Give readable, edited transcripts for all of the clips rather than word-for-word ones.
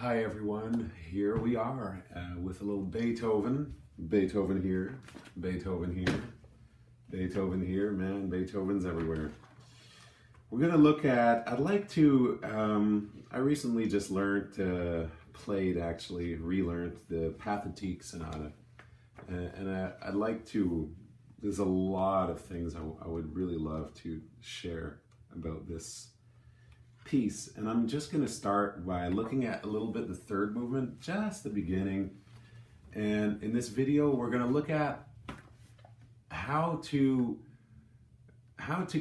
Hi everyone, here we are with a little Beethoven. Beethoven here, Beethoven here, Beethoven here, man, Beethoven's everywhere. We're gonna look at, I recently just learned, relearned the Pathetique sonata. And I'd like to, there's a lot of things I would really love to share about this piece, and I'm just going to start by looking at a little bit the third movement, just the beginning. And in this video we're going to look at how to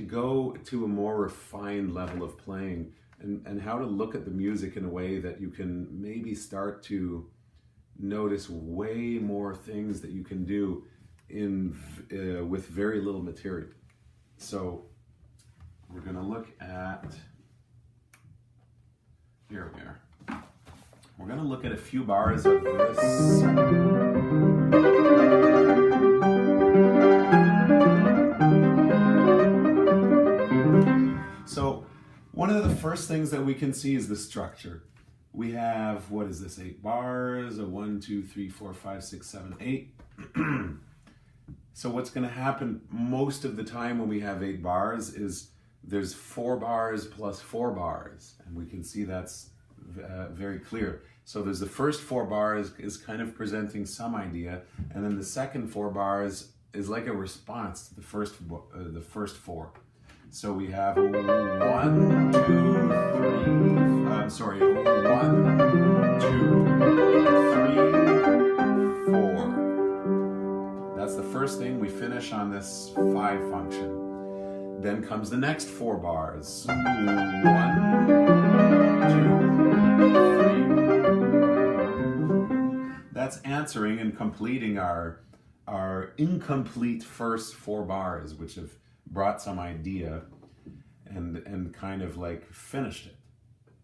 go to a more refined level of playing, and how to look at the music in a way that you can maybe start to notice way more things that you can do with very little material. So we're going to look at, here we are. We're going to look at a few bars of this. So one of the first things that we can see is the structure. We have, what is this, 8 bars, 1, 2, 3, 4, 5, 6, 7, 8. So what's going to happen most of the time when we have 8 bars is there's 4 bars plus 4 bars, and we can see that's very clear. So there's the first 4 bars is kind of presenting some idea, and then the second 4 bars is like a response to the first 4. So we have 1, 2, 3, 1, 2, 3, 4. That's the first thing. We finish on this 5 function. Then comes the next 4 bars. 1, 2, 3. That's answering and completing our incomplete first 4 bars, which have brought some idea and kind of like finished it.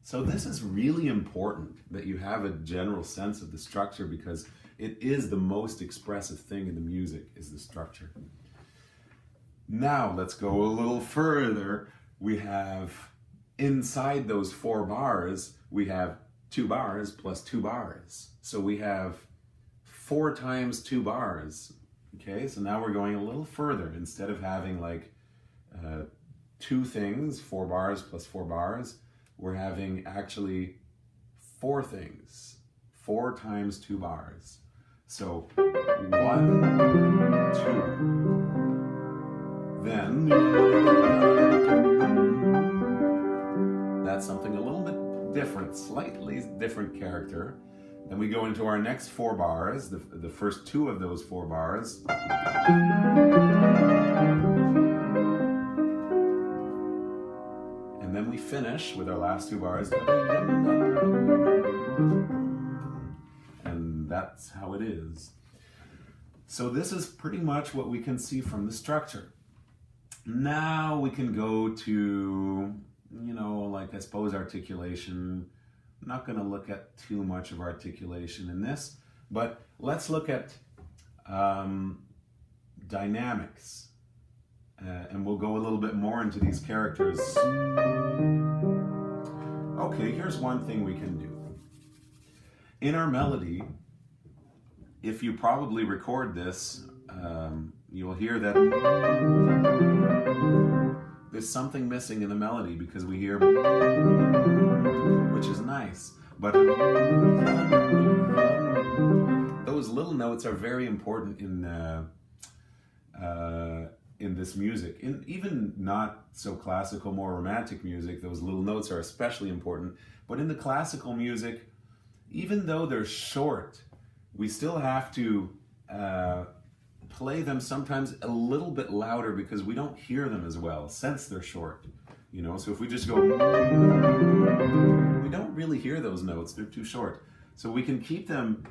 So this is really important that you have a general sense of the structure, because it is the most expressive thing in the music, is the structure. Now let's go a little further. We have, inside those 4 bars, we have 2 bars plus 2 bars. So we have 4 times 2 bars. Okay, so now we're going a little further. Instead of having like 2 things, 4 bars plus 4 bars, we're having actually 4 things, 4 times 2 bars. So 1, 2. Then that's something a little bit different, slightly different character. Then we go into our next 4 bars, the first 2 of those 4 bars. And then we finish with our last 2 bars. And that's how it is. So this is pretty much what we can see from the structure. Now we can go to, like I suppose articulation. I'm not going to look at too much of articulation in this, but let's look at dynamics. And we'll go a little bit more into these characters. Okay, here's one thing we can do. In our melody, if you probably record this, you'll hear that there's something missing in the melody, because we hear, which is nice, but those little notes are very important in this music. In even not so classical, more romantic music, those little notes are especially important. But in the classical music, even though they're short, we still have to play them sometimes a little bit louder, because we don't hear them as well since they're short. So if we just go, we don't really hear those notes, they're too short. So we can keep them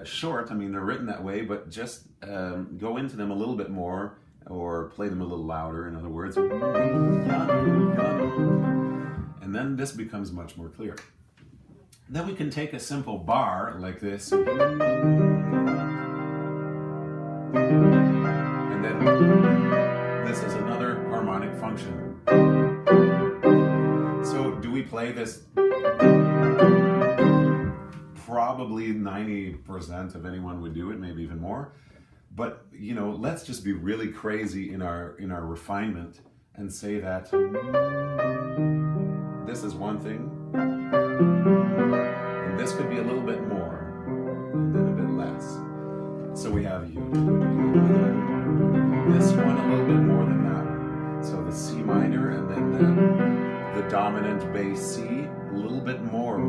short, I mean they're written that way, but just go into them a little bit more, or play them a little louder, in other words. And then this becomes much more clear. Then we can take a simple bar like this, and then this is another harmonic function. So do we play this probably 90% of anyone would do it, maybe even more. But, you know, let's just be really crazy in our refinement and say that this is one thing, and this could be a little bit more, and then a bit less. So we have this one a little bit more than that. So the C minor, and then the dominant bass C, a little bit more,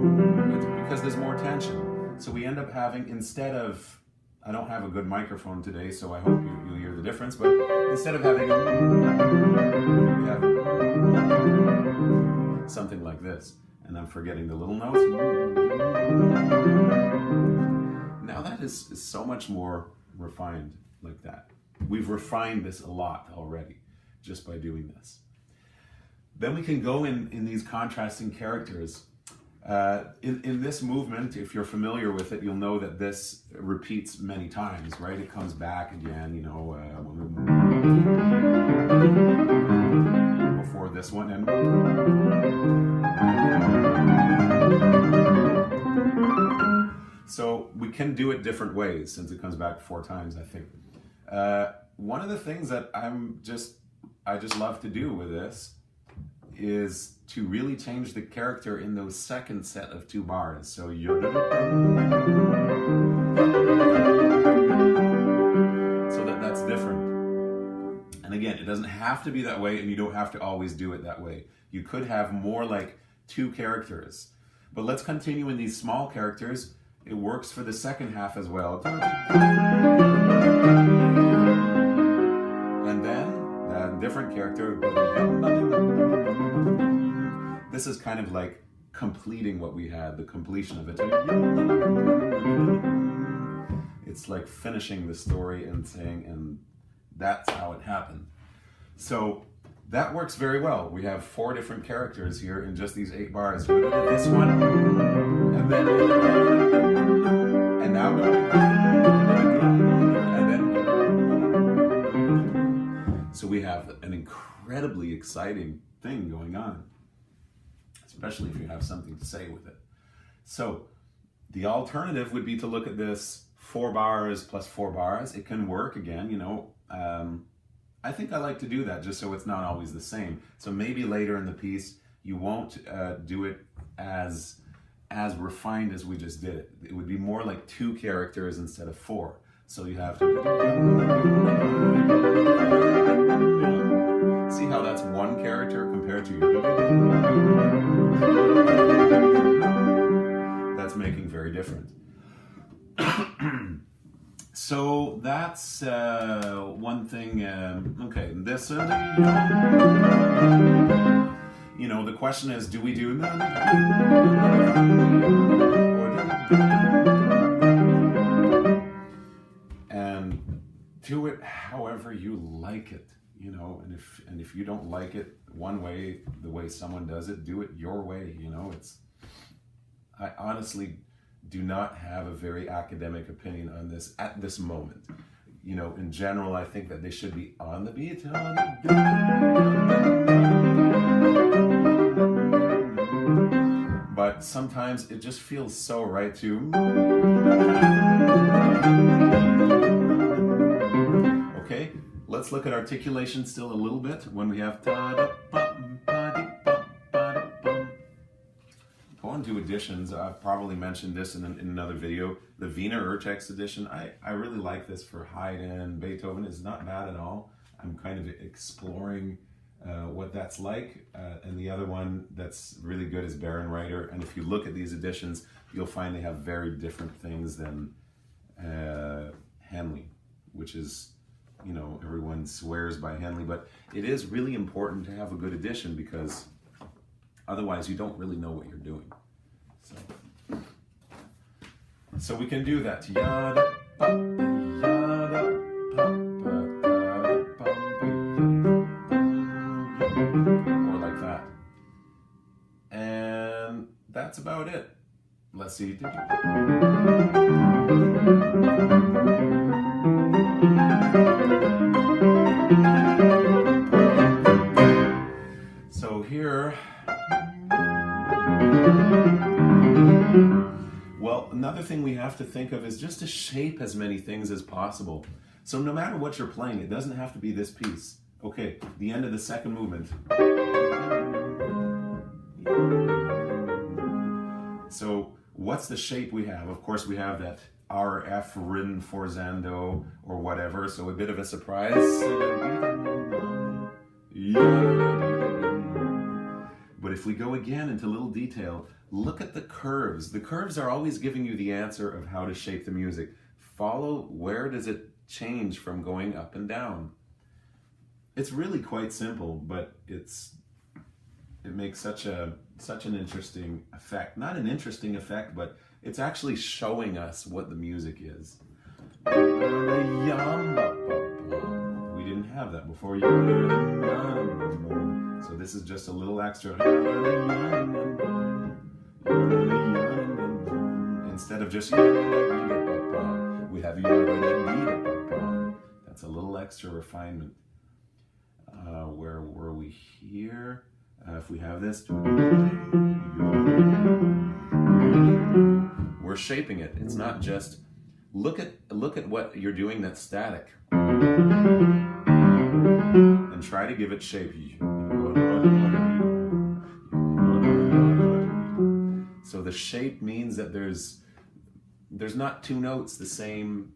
because there's more tension. So we end up having, instead of, I don't have a good microphone today, so I hope you hear the difference, but instead of having we have something like this, and I'm forgetting the little notes. Now that is so much more refined like that. We've refined this a lot already just by doing this. Then we can go in these contrasting characters. In this movement, if you're familiar with it, you'll know that this repeats many times, right? It comes back again, you know, before this one. And so we can do it different ways since it comes back 4 times, I think. One of the things that I just love to do with this is to really change the character in those second set of 2 bars. So that's different. And again, it doesn't have to be that way, and you don't have to always do it that way. You could have more like 2 characters. But let's continue in these small characters. It works for the second half as well. And then a different character. This is kind of like completing what we had, the completion of it. It's like finishing the story and saying, and that's how it happened. So that works very well. We have 4 different characters here in just these 8 bars. This one, and then, and now, and then. So we have an incredibly exciting thing going on, especially if you have something to say with it. So the alternative would be to look at this 4 bars plus 4 bars. It can work again, you know. I think I like to do that just so it's not always the same. So maybe later in the piece, you won't do it as refined as we just did it. It would be more like 2 characters instead of 4. So you have to see how that's 1 character compared to that's making very different. So that's one thing. Okay, this. You know, the question is, do we do and do it however you like it, you know? And if you don't like it one way, the way someone does it, do it your way. You know, I honestly do not have a very academic opinion on this at this moment. You know, in general, I think that they should be on the beat. But sometimes it just feels so right to. Okay, let's look at articulation still a little bit when we have. Go on to editions. I've probably mentioned this in another video. The Wiener Urtext edition, I really like this for Haydn. Beethoven is not bad at all. I'm kind of exploring what that's like. And the other one that's really good is Bärenreiter. And if you look at these editions, you'll find they have very different things than Henley, which is, you know, everyone swears by Henley. But it is really important to have a good edition because otherwise you don't really know what you're doing. So we can do that. Or like that. And that's about it. Let's see. So here, well, Well, another thing we have to think of is just to shape as many things as possible. So no matter what you're playing, it doesn't have to be this piece. Okay, the end of the second movement. So what's the shape we have? Of course, we have that RF rin forzando or whatever, so a bit of a surprise. But if we go again into little detail, look at the curves. The curves are always giving you the answer of how to shape the music. Follow, where does it change from going up and down? It's really quite simple, but it makes such an interesting effect. Not an interesting effect, but it's actually showing us what the music is. We didn't have that before. So this is just a little extra. Instead of just we have that's a little extra refinement. Where were we here? If we have this, we're shaping it. It's not just look at what you're doing that's static, and try to give it shape. So the shape means that there's not two notes the same